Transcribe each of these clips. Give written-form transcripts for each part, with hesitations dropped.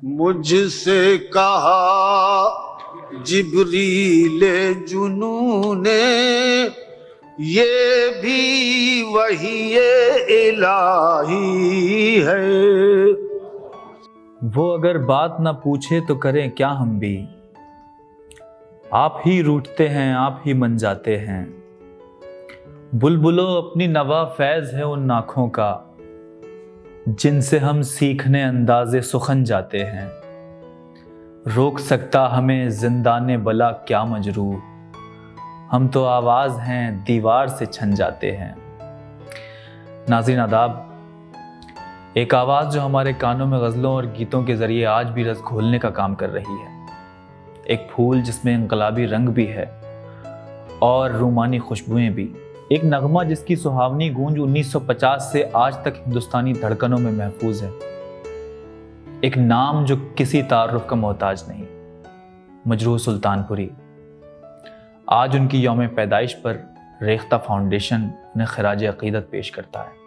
مجھ سے کہا جبریل جنوں نے، یہ بھی وحی الہی ہے۔ وہ اگر بات نہ پوچھے تو کریں کیا ہم بھی، آپ ہی روٹھتے ہیں آپ ہی من جاتے ہیں۔ بلبلو اپنی نوا فیض ہے ان آنکھوں کا، جن سے ہم سیکھنے انداز سخن جاتے ہیں۔ روک سکتا ہمیں زندان بلا کیا مجروح، ہم تو آواز ہیں دیوار سے چھن جاتے ہیں۔ ناظرین آداب، ایک آواز جو ہمارے کانوں میں غزلوں اور گیتوں کے ذریعے آج بھی رس گھولنے کا کام کر رہی ہے، ایک پھول جس میں انقلابی رنگ بھی ہے اور رومانی خوشبوئیں بھی، ایک نغمہ جس کی سہاونی گونج 1950 سے آج تک ہندوستانی دھڑکنوں میں محفوظ ہے، ایک نام جو کسی تعارف کا محتاج نہیں، مجروح سلطان پوری۔ آج ان کی یوم پیدائش پر ریختہ فاؤنڈیشن انہیں خراج عقیدت پیش کرتا ہے۔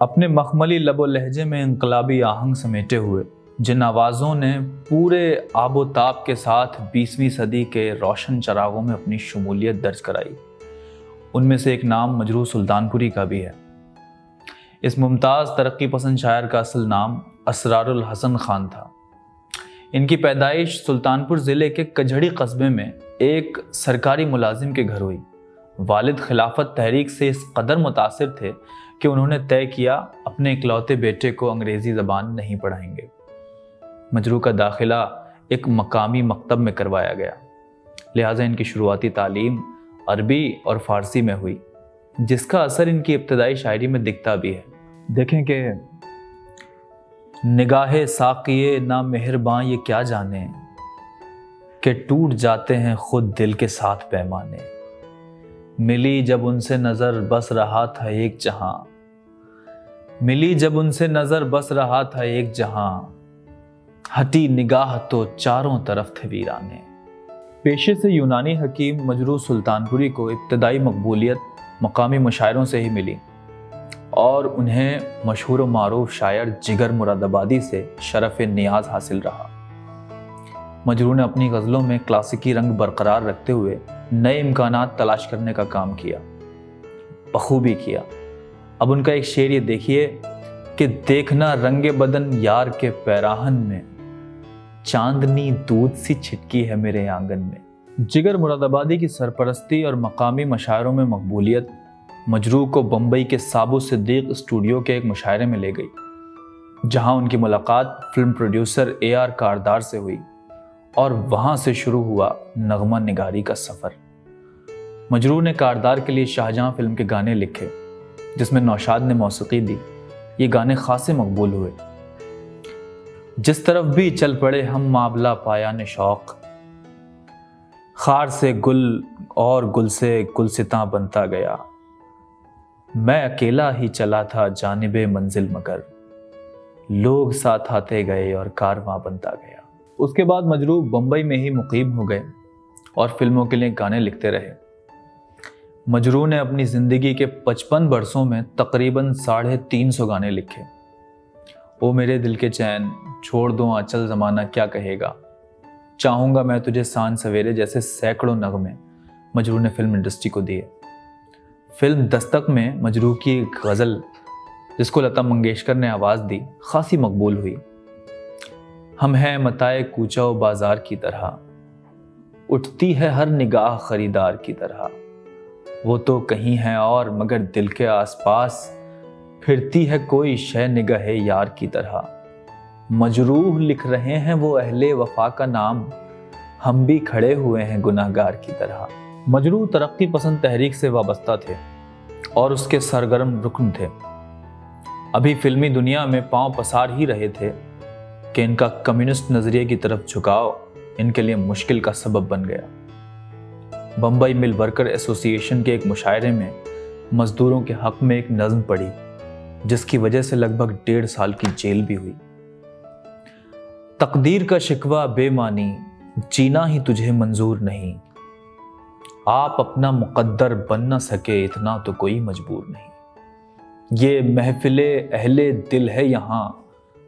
اپنے مخملی لب و لہجے میں انقلابی آہنگ سمیٹے ہوئے جن آوازوں نے پورے آب و تاب کے ساتھ 20ویں صدی کے روشن چراغوں میں اپنی شمولیت درج کرائی، ان میں سے ایک نام مجروح سلطان پوری کا بھی ہے۔ اس ممتاز ترقی پسند شاعر کا اصل نام اسرار الحسن خان تھا۔ ان کی پیدائش سلطان پور ضلع کے کجھڑی قصبے میں ایک سرکاری ملازم کے گھر ہوئی۔ والد خلافت تحریک سے اس قدر متاثر تھے کہ انہوں نے طے کیا اپنے اکلوتے بیٹے کو انگریزی زبان نہیں پڑھائیں گے۔ مجروح کا داخلہ ایک مقامی مکتب میں کروایا گیا، لہٰذا ان کی شروعاتی تعلیم عربی اور فارسی میں ہوئی، جس کا اثر ان کی ابتدائی شاعری میں دکھتا بھی ہے۔ دیکھیں کہ نگاہ ساقیے نا مہرباں یہ کیا جانے، کہ ٹوٹ جاتے ہیں خود دل کے ساتھ پیمانے۔ ملی جب ان سے نظر بس رہا تھا ایک جہاں، ملی جب ان سے نظر بس رہا تھا ایک جہاں، ہٹی نگاہ تو چاروں طرف تھے ویرانے۔ پیشے سے یونانی حکیم مجروح سلطان پوری کو ابتدائی مقبولیت مقامی مشاعروں سے ہی ملی اور انہیں مشہور و معروف شاعر جگر مرادآبادی سے شرف نیاز حاصل رہا۔ مجروح نے اپنی غزلوں میں کلاسیکی رنگ برقرار رکھتے ہوئے نئے امکانات تلاش کرنے کا کام کیا، بخوبی کیا۔ اب ان کا ایک شعر یہ دیکھیے کہ دیکھنا رنگ بدن یار کے پیراہن میں، چاندنی دودھ سی چھٹکی ہے میرے آنگن میں۔ جگر مرادآبادی کی سرپرستی اور مقامی مشاعروں میں مقبولیت مجروح کو بمبئی کے سابو صدیق اسٹوڈیو کے ایک مشاعرے میں لے گئی، جہاں ان کی ملاقات فلم پروڈیوسر AR کاردار سے ہوئی اور وہاں سے شروع ہوا نغمہ نگاری کا سفر۔ مجروح نے کاردار کے لیے شاہجہاں فلم کے گانے لکھے، جس میں نوشاد نے موسیقی دی۔ یہ گانے خاصے مقبول ہوئے۔ جس طرف بھی چل پڑے ہم مابلہ پایان شوق، خار سے گل اور گل سے گلستاں بنتا گیا، میں اکیلا ہی چلا تھا جانب منزل مگر، لوگ ساتھ آتے گئے اور کارواں بنتا گیا۔ اس کے بعد مجروح بمبئی میں ہی مقیم ہو گئے اور فلموں کے لیے گانے لکھتے رہے۔ مجروح نے اپنی زندگی کے 55 برسوں میں تقریباً 350 گانے لکھے۔ او میرے دل کے چین، چھوڑ دو آنچل زمانہ کیا کہے گا، چاہوں گا میں تجھے سان سویرے جیسے سینکڑوں نغمے مجروح نے فلم انڈسٹری کو دیے۔ فلم دستک میں مجروح کی ایک غزل جس کو لتا منگیشکر نے آواز دی خاصی مقبول ہوئی۔ ہم ہیں متاع کوچہ و بازار کی طرح، اٹھتی ہے ہر نگاہ خریدار کی طرح، وہ تو کہیں ہے اور مگر دل کے آس پاس، پھرتی ہے کوئی شے نگاہ یار کی طرح۔ مجروح لکھ رہے ہیں وہ اہل وفا کا نام، ہم بھی کھڑے ہوئے ہیں گناہ گار کی طرح۔ مجروح ترقی پسند تحریک سے وابستہ تھے اور اس کے سرگرم رکن تھے۔ ابھی فلمی دنیا میں پاؤں پسار ہی رہے تھے کہ ان کا کمیونسٹ نظریے کی طرف جھکاؤ ان کے لیے مشکل کا سبب بن گیا۔ بمبئی مل ورکر ایسوسی ایشن کے ایک مشاعرے میں مزدوروں کے حق میں ایک نظم پڑھی، جس کی وجہ سے لگ بھگ 1.5 سال کی جیل بھی ہوئی۔ تقدیر کا شکوہ بے معنی، جینا ہی تجھے منظور نہیں، آپ اپنا مقدر بن نہ سکے اتنا تو کوئی مجبور نہیں. یہ محفل اہل دل ہے یہاں،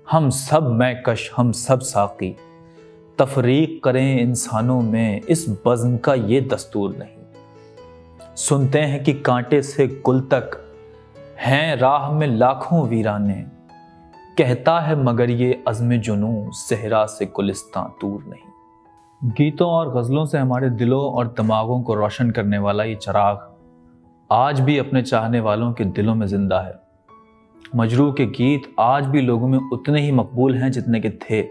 ہم سب میں کش ہم سب ساقی. تفریق کریں انسانوں میں اس بزم کا یہ دستور نہیں. سنتے ہیں کہ کانٹے سے گل تک ہیں راہ میں لاکھوں ویرانے. کہتا ہے مگر یہ عزم جنوں صحرا سے گلستاں دور نہیں. گیتوں اور غزلوں سے ہمارے دلوں اور دماغوں کو روشن کرنے والا یہ چراغ آج بھی اپنے چاہنے والوں کے دلوں میں زندہ ہے. مجروح کے گیت آج بھی لوگوں میں اتنے ہی مقبول ہیں جتنے کہ تھے.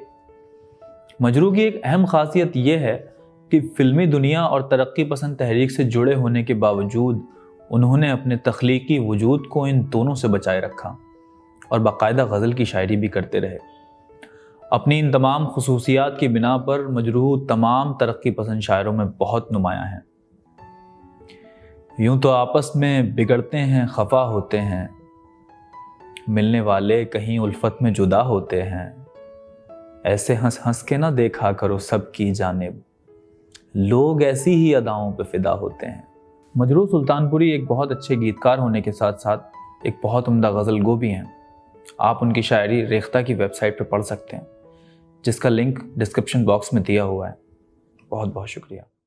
مجروح کی ایک اہم خاصیت یہ ہے کہ فلمی دنیا اور ترقی پسند تحریک سے جڑے ہونے کے باوجود انہوں نے اپنے تخلیقی وجود کو ان دونوں سے بچائے رکھا اور باقاعدہ غزل کی شاعری بھی کرتے رہے. اپنی ان تمام خصوصیات کی بنا پر مجروح تمام ترقی پسند شاعروں میں بہت نمایاں ہیں. یوں تو آپس میں بگڑتے ہیں خفا ہوتے ہیں، ملنے والے کہیں الفت میں جدا ہوتے ہیں. ایسے ہنس ہنس کے نہ دیکھا کرو سب کی جانب، لوگ ایسی ہی اداؤں پہ فدا ہوتے ہیں. مجروح سلطان پوری ایک بہت اچھے گیتکار ہونے کے ساتھ ساتھ ایک بہت عمدہ غزل گو بھی ہیں. آپ ان کی شاعری ریختہ کی ویب سائٹ پہ پڑھ سکتے ہیں، جس کا لنک ڈسکرپشن باکس میں دیا ہوا ہے. بہت بہت شکریہ.